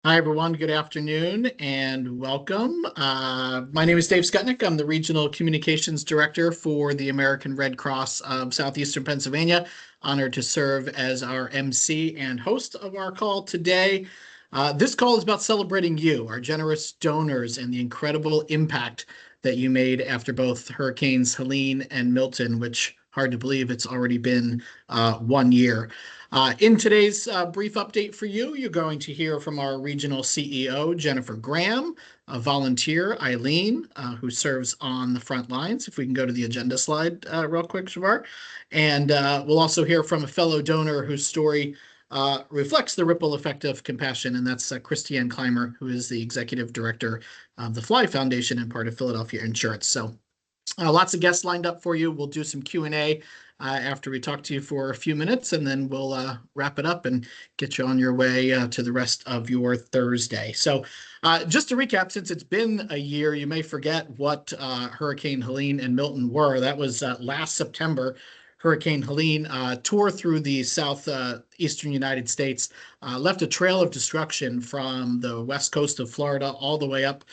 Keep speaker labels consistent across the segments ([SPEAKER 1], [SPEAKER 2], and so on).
[SPEAKER 1] Hi, everyone. Good afternoon and welcome. My name is Dave Skutnik. I'm the Regional Communications Director for the American Red Cross of Southeastern Pennsylvania. Honored to serve as our MC and host of our call today. This call is about celebrating you, our generous donors, and the incredible impact that you made after both Hurricanes Helene and Milton, which hard to believe it's already been 1 year. In today's brief update for you, you're going to hear from our regional CEO, Jennifer Graham, a volunteer, Eileen, who serves on the front lines. If we can go to the agenda slide real quick, Shavar. And we'll also hear from a fellow donor whose story reflects the ripple effect of compassion, and that's Christiane Clymer, who is the executive director of the PHLY Foundation and part of Philadelphia Insurance. So lots of guests lined up for you. We'll do some Q&A after we talk to you for a few minutes, and then we'll wrap it up and get you on your way to the rest of your Thursday. So just to recap, since it's been a year, you may forget what Hurricane Helene and Milton were. That was last September. Hurricane Helene tore through the southeastern United States, left a trail of destruction from the west coast of Florida all the way up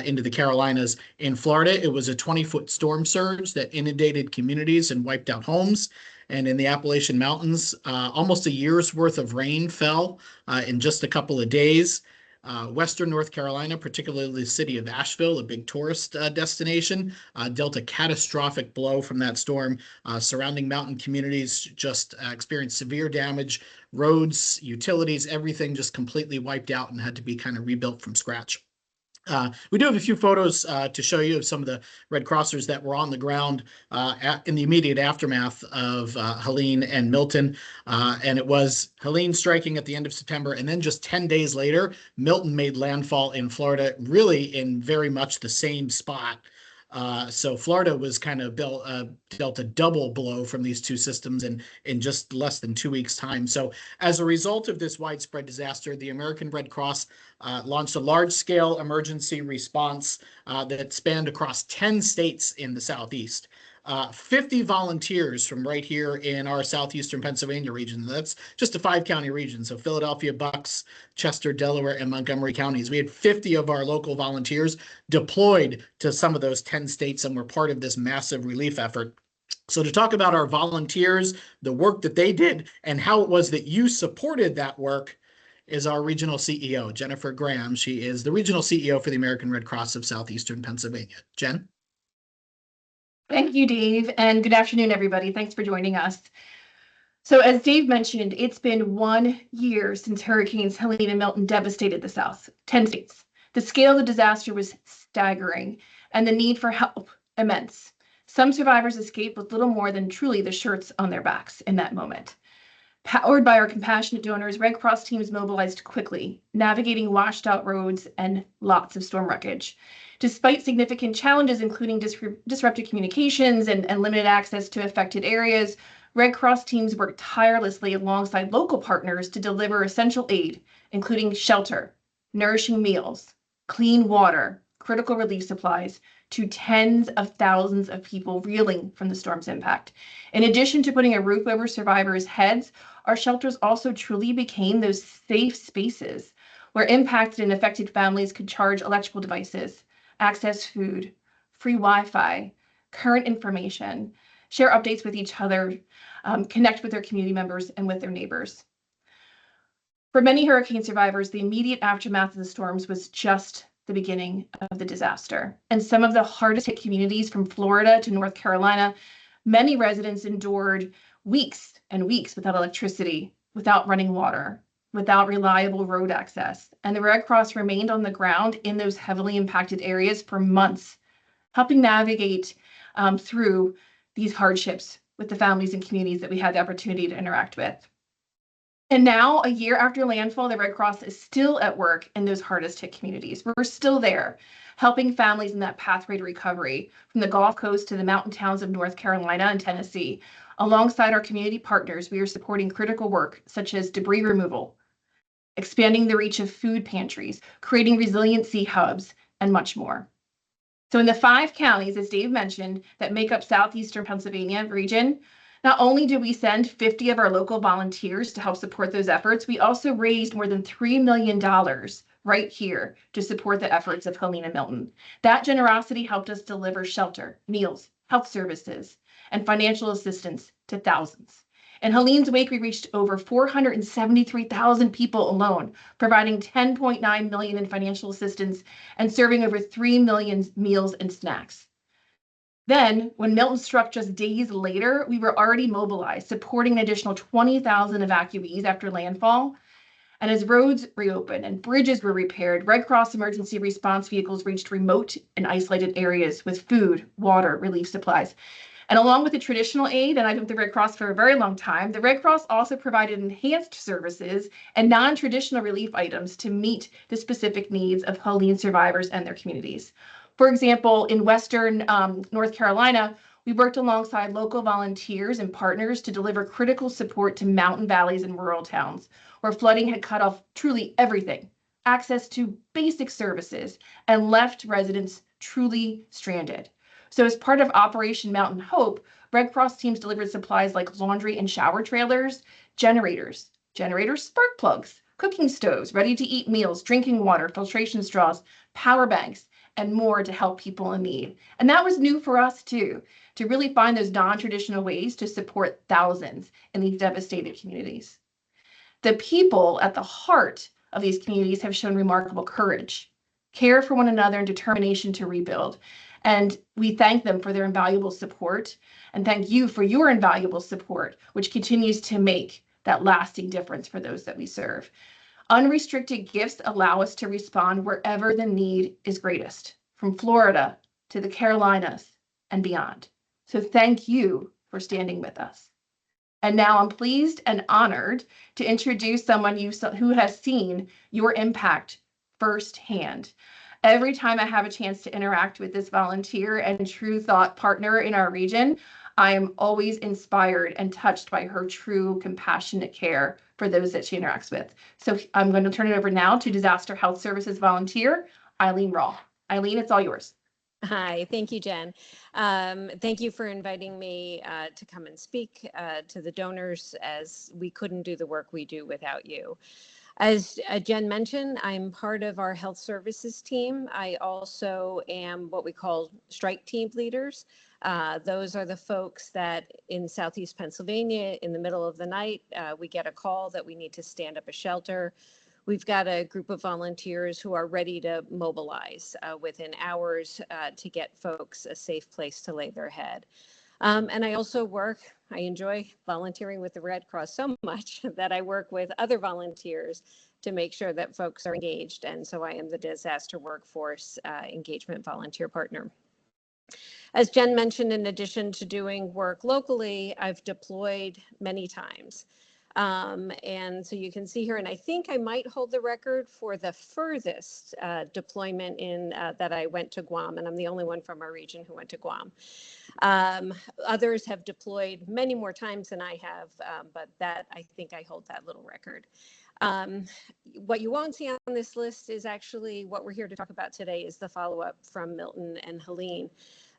[SPEAKER 1] into the Carolinas. In Florida, it was a 20-foot storm surge that inundated communities and wiped out homes. And in the Appalachian Mountains, almost a year's worth of rain fell in just a couple of days. Western North Carolina, particularly the city of Asheville, a big tourist destination, dealt a catastrophic blow from that storm. Surrounding mountain communities just experienced severe damage. Roads, utilities, everything just completely wiped out and had to be kind of rebuilt from scratch. We do have a few photos to show you of some of the Red Crossers that were on the ground in the immediate aftermath of Helene and Milton. And it was Helene striking at the end of September, and then just 10 days later, Milton made landfall in Florida, really in very much the same spot. So Florida was kind of dealt a double blow from these two systems in just less than 2 weeks' time. So as a result of this widespread disaster, the American Red Cross launched a large-scale emergency response that spanned across 10 states in the Southeast. 50 volunteers from right here in our southeastern Pennsylvania region. That's just a 5-county region. So Philadelphia, Bucks, Chester, Delaware, and Montgomery counties. We had 50 of our local volunteers deployed to some of those 10 states and were part of this massive relief effort. So to talk about our volunteers, the work that they did, and how it was that you supported that work is our regional CEO, Jennifer Graham. She is the regional CEO for the American Red Cross of Southeastern Pennsylvania. Jen?
[SPEAKER 2] Thank you, Dave, and good afternoon, everybody. Thanks for joining us. So as Dave mentioned, it's been 1 year since Hurricanes Helene and Milton devastated the South, 10 states. The scale of the disaster was staggering, and the need for help immense. Some survivors escaped with little more than truly the shirts on their backs in that moment. Powered by our compassionate donors, Red Cross teams mobilized quickly, navigating washed out roads and lots of storm wreckage. Despite significant challenges, including disrupted communications and limited access to affected areas, Red Cross teams worked tirelessly alongside local partners to deliver essential aid, including shelter, nourishing meals, clean water, critical relief supplies, to tens of thousands of people reeling from the storm's impact. In addition to putting a roof over survivors' heads, our shelters also truly became those safe spaces where impacted and affected families could charge electrical devices, access food, free Wi-Fi, current information, share updates with each other, connect with their community members and with their neighbors. For many hurricane survivors, the immediate aftermath of the storms was just the beginning of the disaster. And some of the hardest hit communities from Florida to North Carolina, many residents endured weeks and weeks without electricity, without running water, without reliable road access. And the Red Cross remained on the ground in those heavily impacted areas for months, helping navigate through these hardships with the families and communities that we had the opportunity to interact with. And now, a year after landfall, the Red Cross is still at work in those hardest hit communities. We're still there, helping families in that pathway to recovery, from the Gulf Coast to the mountain towns of North Carolina and Tennessee. Alongside our community partners, we are supporting critical work such as debris removal, expanding the reach of food pantries, creating resiliency hubs, and much more. So in the 5 counties, as Dave mentioned, that make up Southeastern Pennsylvania region, not only did we send 50 of our local volunteers to help support those efforts, we also raised more than $3 million right here to support the efforts of Helene and Milton. That generosity helped us deliver shelter, meals, health services, and financial assistance to thousands. In Helene's wake, we reached over 473,000 people alone, providing 10.9 million in financial assistance and serving over 3 million meals and snacks. Then, when Milton struck just days later, we were already mobilized, supporting an additional 20,000 evacuees after landfall. And as roads reopened and bridges were repaired, Red Cross emergency response vehicles reached remote and isolated areas with food, water, relief supplies. And along with the traditional aid, and I've been with the Red Cross for a very long time, the Red Cross also provided enhanced services and non-traditional relief items to meet the specific needs of Helene survivors and their communities. For example, in Western North Carolina, we worked alongside local volunteers and partners to deliver critical support to mountain valleys and rural towns where flooding had cut off truly everything, access to basic services, and left residents truly stranded. So as part of Operation Mountain Hope, Red Cross teams delivered supplies like laundry and shower trailers, generators, spark plugs, cooking stoves, ready-to-eat meals, drinking water, filtration straws, power banks, and more to help people in need. And that was new for us too, to really find those non-traditional ways to support thousands in these devastated communities. The people at the heart of these communities have shown remarkable courage, care for one another, and determination to rebuild. And we thank them for their invaluable support, and thank you for your invaluable support, which continues to make that lasting difference for those that we serve. Unrestricted gifts allow us to respond wherever the need is greatest, from Florida to the Carolinas and beyond. So thank you for standing with us. And now I'm pleased and honored to introduce someone who has seen your impact firsthand. Every time I have a chance to interact with this volunteer and true thought partner in our region, I am always inspired and touched by her true compassionate care for those that she interacts with. So I'm going to turn it over now to Disaster Health Services volunteer, Eileen Rall. Eileen, it's all yours.
[SPEAKER 3] Hi, thank you, Jen. Thank you for inviting me to come and speak to the donors, as we couldn't do the work we do without you. As Jen mentioned, I'm part of our health services team. I also am what we call strike team leaders. Those are the folks that in Southeast Pennsylvania, in the middle of the night, we get a call that we need to stand up a shelter. We've got a group of volunteers who are ready to mobilize within hours to get folks a safe place to lay their head. And I also I enjoy volunteering with the Red Cross so much that I work with other volunteers to make sure that folks are engaged. And so I am the disaster workforce engagement volunteer partner. As Jen mentioned, in addition to doing work locally, I've deployed many times. And so you can see here, and I think I might hold the record for the furthest deployment that I went to Guam, and I'm the only one from our region who went to Guam. Others have deployed many more times than I have, but I think I hold that little record. What you won't see on this list is actually what we're here to talk about today is the follow-up from Milton and Helene.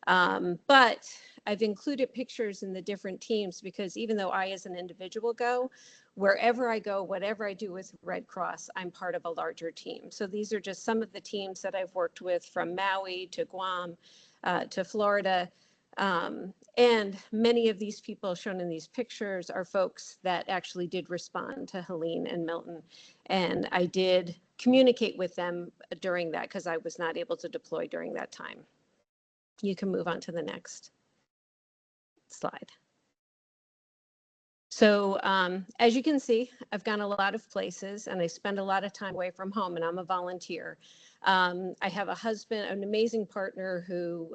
[SPEAKER 3] But I've included pictures in the different teams because even though I as an individual go, wherever I go, whatever I do with Red Cross, I'm part of a larger team. So these are just some of the teams that I've worked with from Maui to Guam to Florida. And many of these people shown in these pictures are folks that actually did respond to Helene and Milton. And I did communicate with them during that because I was not able to deploy during that time. You can move on to the next slide. So as you can see, I've gone a lot of places and I spend a lot of time away from home, and I'm a volunteer. I have a husband, an amazing partner who,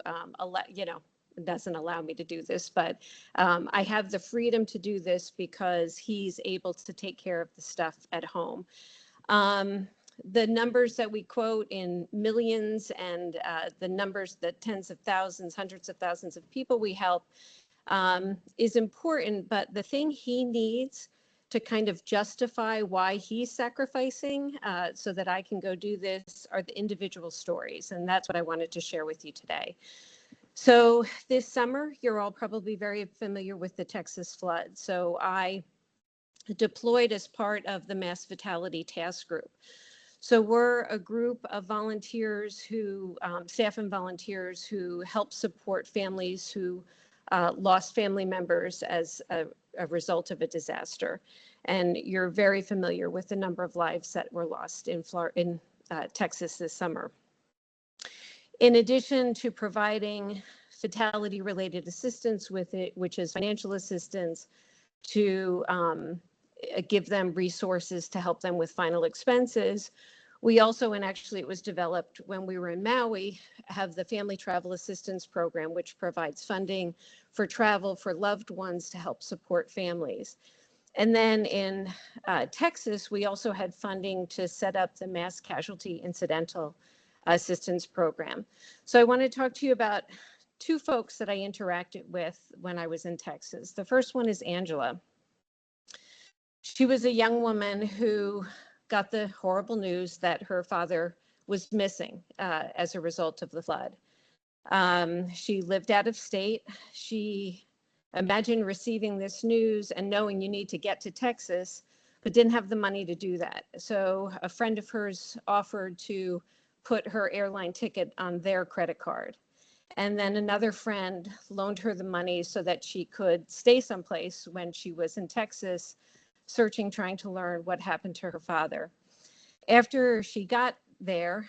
[SPEAKER 3] doesn't allow me to do this, but I have the freedom to do this because he's able to take care of the stuff at home. The numbers that we quote in millions and the numbers, the tens of thousands, hundreds of thousands of people we help is important, but the thing he needs to kind of justify why he's sacrificing so that I can go do this are the individual stories. And that's what I wanted to share with you today. So this summer, you're all probably very familiar with the Texas flood. So I deployed as part of the Mass Fatality Task Group. So we're a group of volunteers who, staff and volunteers who help support families who lost family members as a result of a disaster. And you're very familiar with the number of lives that were lost in Texas this summer. In addition to providing fatality-related assistance with it, which is financial assistance, to give them resources to help them with final expenses. We also, and actually it was developed when we were in Maui, have the Family Travel Assistance Program, which provides funding for travel for loved ones to help support families. And then in Texas, we also had funding to set up the Mass Casualty Incidental Assistance Program. So I want to talk to you about two folks that I interacted with when I was in Texas. The first one is Angela. She was a young woman who got the horrible news that her father was missing as a result of the flood. She lived out of state. She imagined receiving this news and knowing you need to get to Texas, but didn't have the money to do that. So a friend of hers offered to put her airline ticket on their credit card. And then another friend loaned her the money so that she could stay someplace when she was in Texas, searching, trying to learn what happened to her father. After she got there,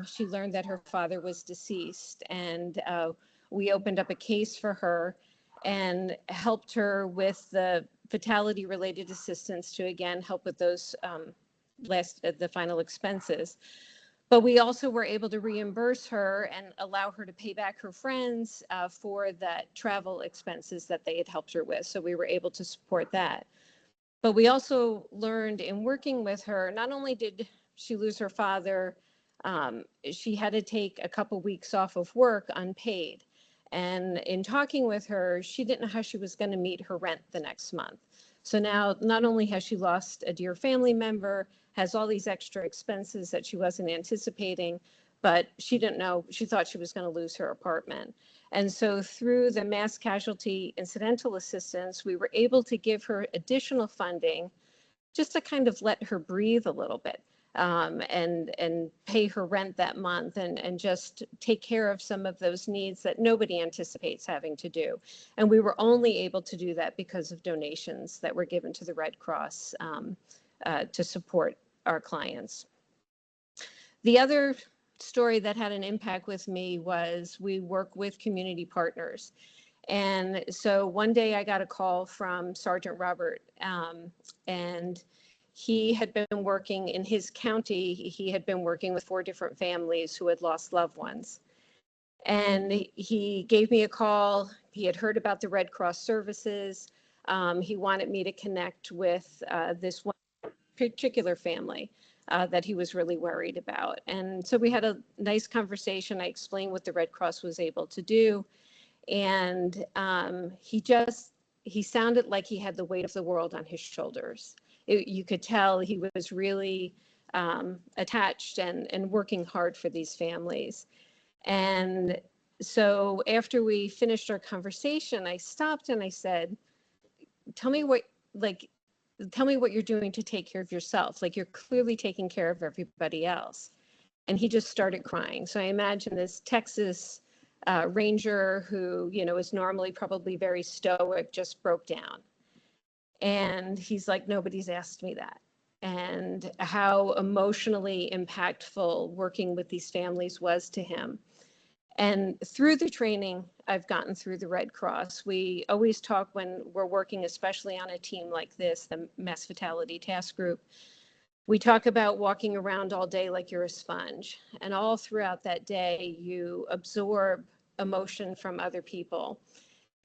[SPEAKER 3] she learned that her father was deceased, and we opened up a case for her and helped her with the fatality-related assistance to, again, help with those the final expenses. But we also were able to reimburse her and allow her to pay back her friends for that travel expenses that they had helped her with. So we were able to support that. But we also learned in working with her, not only did she lose her father, she had to take a couple weeks off of work unpaid. And in talking with her, she didn't know how she was going to meet her rent the next month. So now not only has she lost a dear family member, has all these extra expenses that she wasn't anticipating, but she didn't know, she thought she was going to lose her apartment. And so through the Mass Casualty Incidental Assistance, we were able to give her additional funding just to kind of let her breathe a little bit, and pay her rent that month, and just take care of some of those needs that nobody anticipates having to do. And we were only able to do that because of donations that were given to the Red Cross to support our clients. The other story that had an impact with me was we work with community partners. And so one day I got a call from Sergeant Robert, and he had been working in his county. He had been working with 4 different families who had lost loved ones. And he gave me a call. He had heard about the Red Cross services. He wanted me to connect with this one particular family that he was really worried about. And so we had a nice conversation. I explained what the Red Cross was able to do. And he sounded like he had the weight of the world on his shoulders. You could tell he was really attached and working hard for these families. And so after we finished our conversation, I stopped and I said, tell me what you're doing to take care of yourself. Like, you're clearly taking care of everybody else. And he just started crying. So I imagine this Texas ranger who, is normally probably very stoic, just broke down. And he's like, nobody's asked me that. And how emotionally impactful working with these families was to him. And through the training I've gotten through the Red Cross, we always talk when we're working, especially on a team like this, the Mass Fatality Task Group, we talk about walking around all day like you're a sponge. And all throughout that day, you absorb emotion from other people,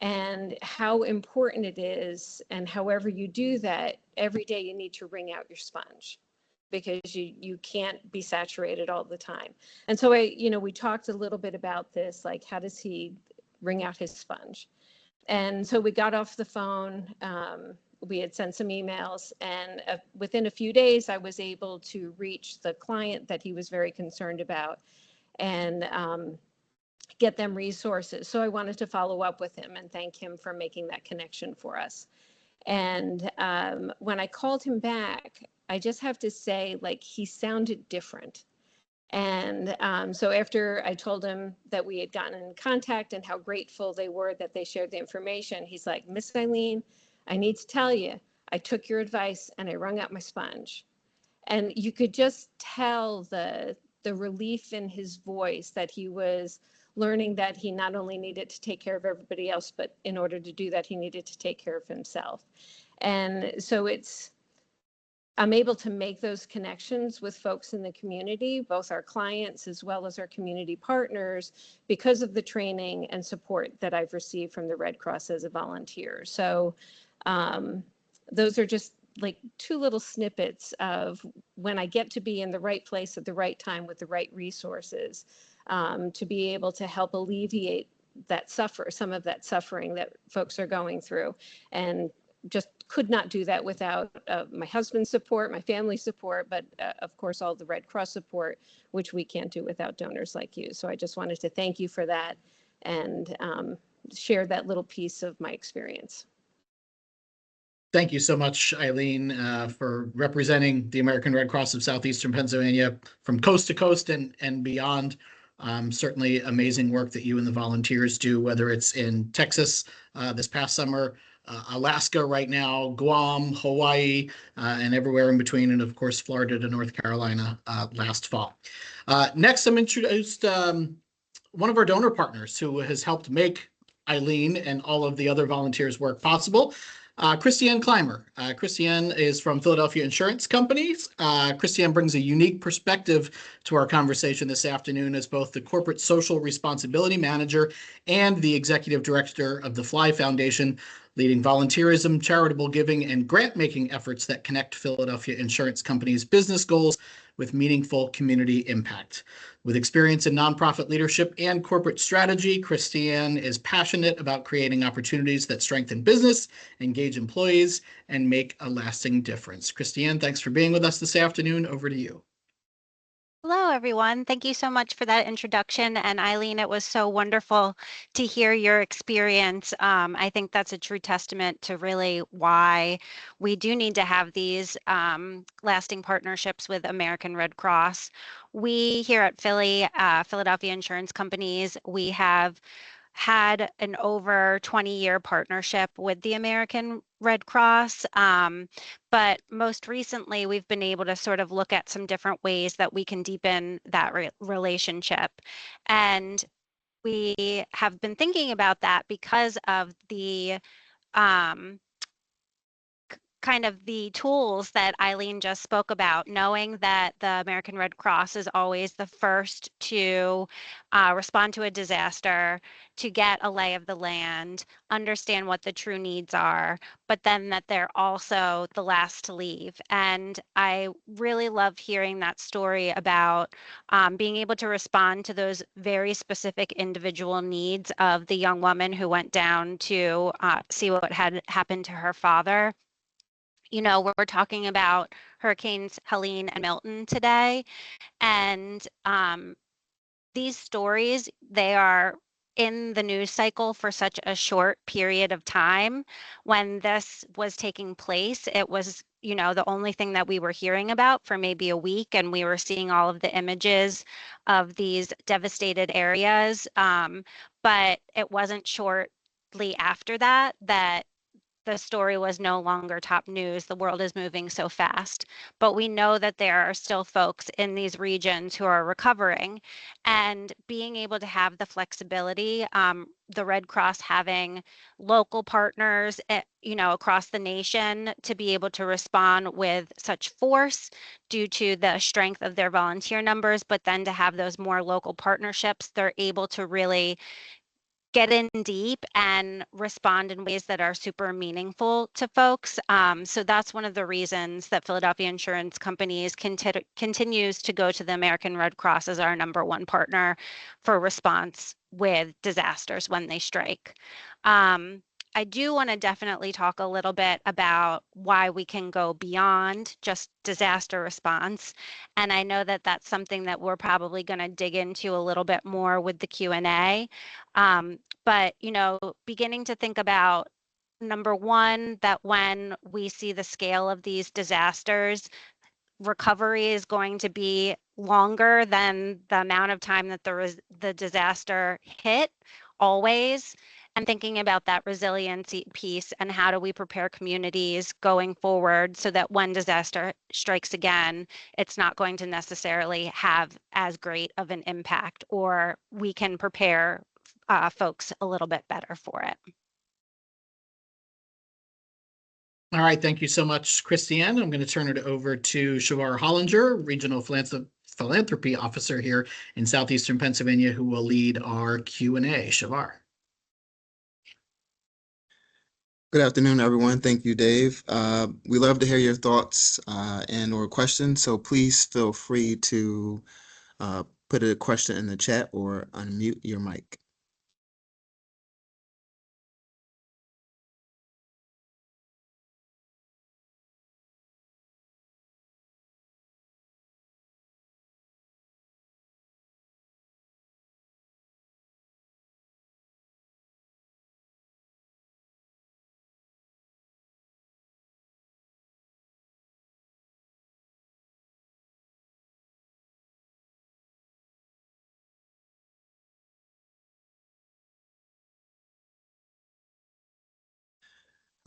[SPEAKER 3] and how important it is. And however you do that, every day you need to wring out your sponge, because you can't be saturated all the time. And so we talked a little bit about this, like, how does he wring out his sponge? And so we got off the phone. We had sent some emails, and within a few days, I was able to reach the client that he was very concerned about and get them resources. So I wanted to follow up with him and thank him for making that connection for us. And when I called him back, I just have to say, like, he sounded different. And so after I told him that we had gotten in contact and how grateful they were that they shared the information, he's like, Miss Eileen, I need to tell you, I took your advice and I wrung out my sponge. And you could just tell the relief in his voice that he was learning that he not only needed to take care of everybody else, but in order to do that, he needed to take care of himself. And so I'm able to make those connections with folks in the community, both our clients as well as our community partners, because of the training and support that I've received from the Red Cross as a volunteer. So those are just like two little snippets of when I get to be in the right place at the right time with the right resources, to be able to help alleviate some of that suffering that folks are going through. And just could not do that without my husband's support, my family's support, but of course, all the Red Cross support, which we can't do without donors like you. So I just wanted to thank you for that and share that little piece of my experience.
[SPEAKER 1] Thank you so much, Eileen, for representing the American Red Cross of Southeastern Pennsylvania from coast to coast and beyond. Certainly amazing work that you and the volunteers do, whether it's in Texas this past summer, Alaska right now, Guam, Hawaii, and everywhere in between, and of course, Florida to North Carolina last fall. Next, I'm introduced one of our donor partners who has helped make Eileen and all of the other volunteers' work possible. Christiane Clymer. Christiane is from Philadelphia Insurance Companies. Christiane brings a unique perspective to our conversation this afternoon as both the Corporate Social Responsibility Manager and the Executive Director of the PHLY Foundation, leading volunteerism, charitable giving, and grant-making efforts that connect Philadelphia Insurance Company's business goals with meaningful community impact. With experience in nonprofit leadership and corporate strategy, Christiane is passionate about creating opportunities that strengthen business, engage employees, and make a lasting difference. Christiane, thanks for being with us this afternoon. Over to you.
[SPEAKER 4] Hello, everyone. Thank you so much for that introduction. And Eileen, it was so wonderful to hear your experience. I think that's a true testament to really why we do need to have these lasting partnerships with American Red Cross. We here at Philadelphia Insurance Companies, we have had an over 20-year partnership with the American Red Cross. But most recently, we've been able to sort of look at some different ways that we can deepen that relationship. And we have been thinking about that because of the kind of the tools that Eileen just spoke about, knowing that the American Red Cross is always the first to respond to a disaster, to get a lay of the land, understand what the true needs are, but then that they're also the last to leave. And I really love hearing that story about being able to respond to those very specific individual needs of the young woman who went down to see what had happened to her father. You know, we're talking about Hurricanes Helene and Milton today. And these stories, they are in the news cycle for such a short period of time. When this was taking place, it was, you know, the only thing that we were hearing about for maybe a week. And we were seeing all of the images of these devastated areas. But it wasn't shortly after that the story was no longer top news. The world is moving so fast. But we know that there are still folks in these regions who are recovering, and being able to have the flexibility, the Red Cross having local partners, you know, across the nation to be able to respond with such force due to the strength of their volunteer numbers, but then to have those more local partnerships, they're able to really get in deep and respond in ways that are super meaningful to folks. So that's one of the reasons that Philadelphia Insurance Companies continues to go to the American Red Cross as our #1 partner for response with disasters when they strike. I do want to definitely talk a little bit about why we can go beyond just disaster response. And I know that that's something that we're probably going to dig into a little bit more with the Q&A. But, you know, beginning to think about number one, that when we see the scale of these disasters, recovery is going to be longer than the amount of time that the disaster hit, always. And thinking about that resiliency piece and how do we prepare communities going forward so that when disaster strikes again, it's not going to necessarily have as great of an impact, or we can prepare folks a little bit better for it.
[SPEAKER 1] All right, thank you so much, Christiane. I'm going to turn it over to Shavar Hollinger, Regional Philanthropy Officer here in Southeastern Pennsylvania, who will lead our Q&A. Shavar.
[SPEAKER 5] Good afternoon, everyone. Thank you, Dave. We love to hear your thoughts and or questions, so please feel free to put a question in the chat or unmute your mic.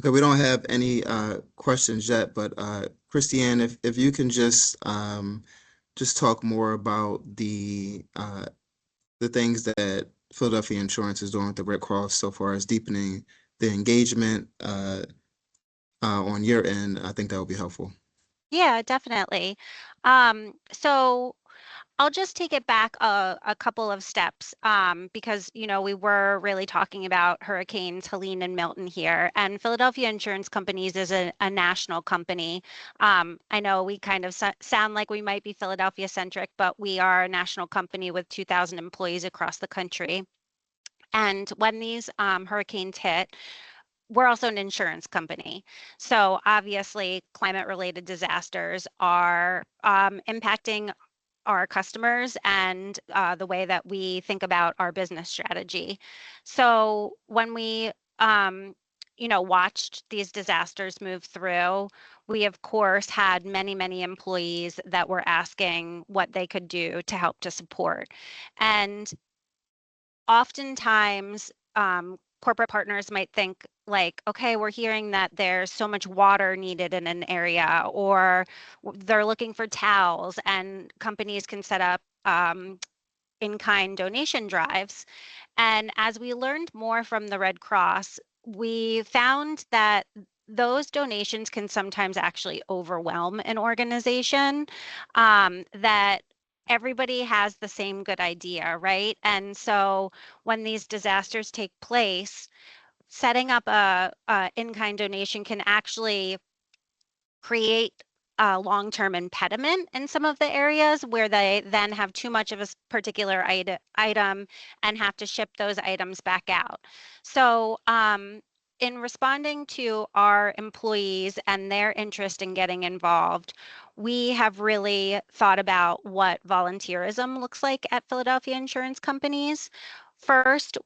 [SPEAKER 5] Okay, we don't have any questions yet, but Christiane, if you can just talk more about the things that Philadelphia Insurance is doing with the Red Cross so far as deepening the engagement on your end, I think that would be helpful.
[SPEAKER 4] Yeah, definitely. So I'll just take it back a couple of steps because, we were really talking about Hurricanes Helene and Milton here, and Philadelphia Insurance Companies is a national company. I know we kind of sound like we might be Philadelphia centric, but we are a national company with 2,000 employees across the country. And when these hurricanes hit, we're also an insurance company. So obviously climate related disasters are impacting our customers and the way that we think about our business strategy. So when we watched these disasters move through, we of course had many, many employees that were asking what they could do to help to support. And oftentimes, corporate partners might think like, okay, we're hearing that there's so much water needed in an area, or they're looking for towels, and companies can set up in-kind donation drives. And as we learned more from the Red Cross, we found that those donations can sometimes actually overwhelm an organization, that everybody has the same good idea, right? And so when these disasters take place, setting up a in-kind donation can actually create a long-term impediment in some of the areas where they then have too much of a particular item and have to ship those items back out. So in responding to our employees and their interest in getting involved, we have really thought about what volunteerism looks like at Philadelphia Insurance Companies. First,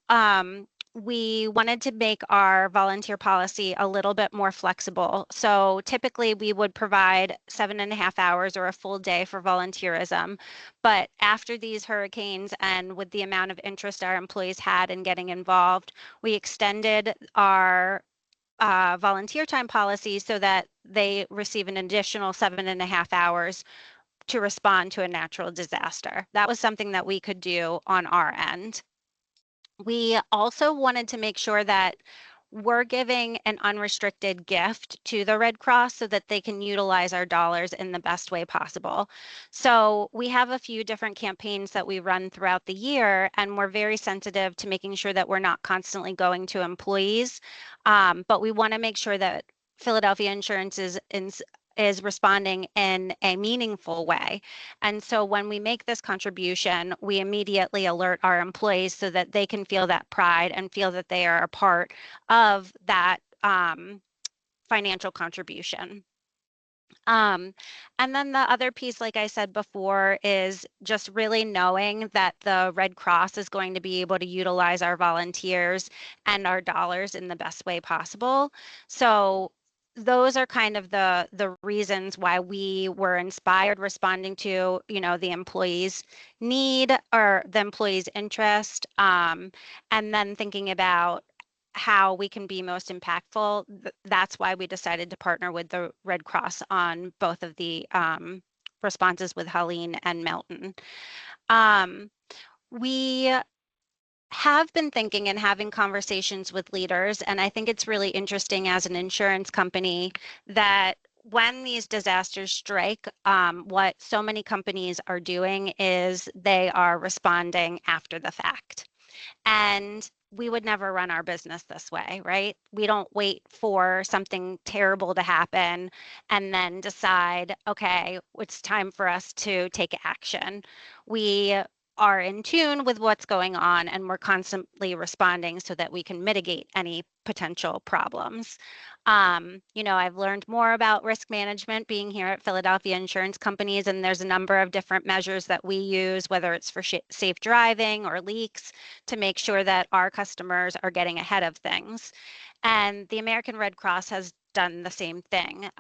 [SPEAKER 4] we wanted to make our volunteer policy a little bit more flexible. So typically we would provide 7.5 hours or a full day for volunteerism. But after these hurricanes and with the amount of interest our employees had in getting involved, we extended our volunteer time policy so that they receive an additional 7.5 hours to respond to a natural disaster. That was something that we could do on our end. We also wanted to make sure that we're giving an unrestricted gift to the Red Cross so that they can utilize our dollars in the best way possible. So we have a few different campaigns that we run throughout the year, and we're very sensitive to making sure that we're not constantly going to employees, but we want to make sure that Philadelphia Insurance is responding in a meaningful way. And so when we make this contribution, we immediately alert our employees so that they can feel that pride and feel that they are a part of that financial contribution. And then the other piece, like I said before, is just really knowing that the Red Cross is going to be able to utilize our volunteers and our dollars in the best way possible. So those are kind of the reasons why we were inspired responding to, you know, the employees' need or the employees' interest, and then thinking about how we can be most impactful. That's why we decided to partner with the Red Cross on both of the responses with Helene and Milton. We have been thinking and having conversations with leaders, and I think it's really interesting as an insurance company that when these disasters strike, what so many companies are doing is they are responding after the fact. And we would never run our business this way, right? We don't wait for something terrible to happen and then decide, okay, it's time for us to take action. We are in tune with what's going on and we're constantly responding so that we can mitigate any potential problems. You know, I've learned more about risk management being here at Philadelphia Insurance Companies, and there's a number of different measures that we use, whether it's for safe driving or leaks, to make sure that our customers are getting ahead of things. And the American Red Cross has done the same thing.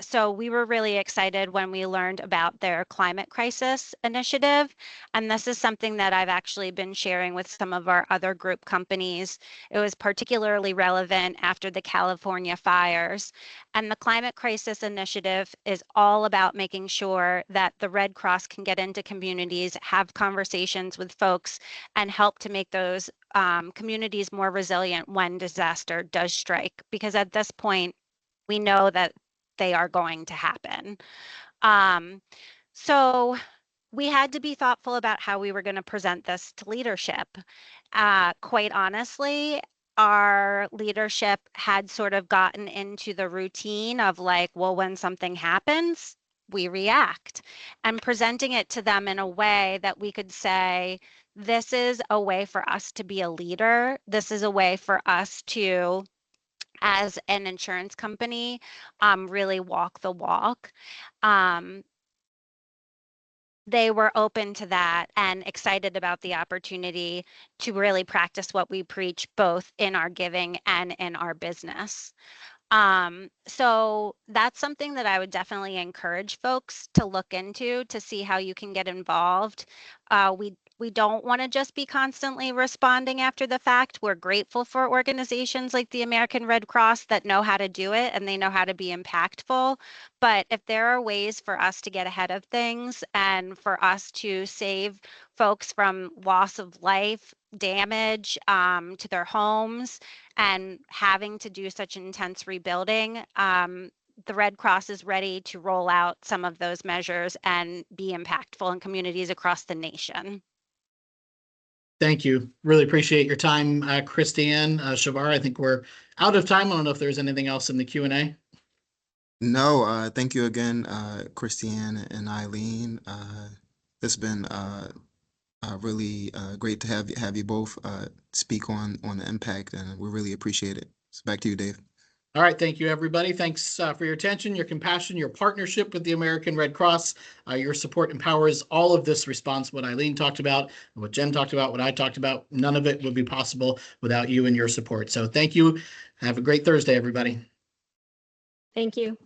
[SPEAKER 4] So we were really excited when we learned about their climate crisis initiative. And this is something that I've actually been sharing with some of our other group companies. It was particularly relevant after the California fires. And the climate crisis initiative is all about making sure that the Red Cross can get into communities, have conversations with folks, and help to make those communities more resilient when disaster does strike. Because at this point, we know that they are going to happen. So we had to be thoughtful about how we were going to present this to leadership. Quite honestly, our leadership had sort of gotten into the routine of like, well, when something happens, we react, and presenting it to them in a way that we could say, this is a way for us to be a leader. This is a way for us to, as an insurance company, really walk the walk. They were open to that and excited about the opportunity to really practice what we preach, both in our giving and in our business. So that's something that I would definitely encourage folks to look into to see how you can get involved. We don't want to just be constantly responding after the fact. We're grateful for organizations like the American Red Cross that know how to do it and they know how to be impactful. But if there are ways for us to get ahead of things and for us to save folks from loss of life, damage to their homes, and having to do such intense rebuilding, the Red Cross is ready to roll out some of those measures and be impactful in communities across the nation.
[SPEAKER 1] Thank you. Really appreciate your time, Christiane. Shavar, I think we're out of time. I don't know if there's anything else in the Q&A.
[SPEAKER 5] No, thank you again, Christiane and Eileen. It's been really great to have you both speak on the impact, and we really appreciate it. So back to you, Dave.
[SPEAKER 1] All right. Thank you, everybody. Thanks for your attention, your compassion, your partnership with the American Red Cross. Your support empowers all of this response, what Eileen talked about, what Jen talked about, what I talked about. None of it would be possible without you and your support. So thank you. Have a great Thursday, everybody.
[SPEAKER 3] Thank you.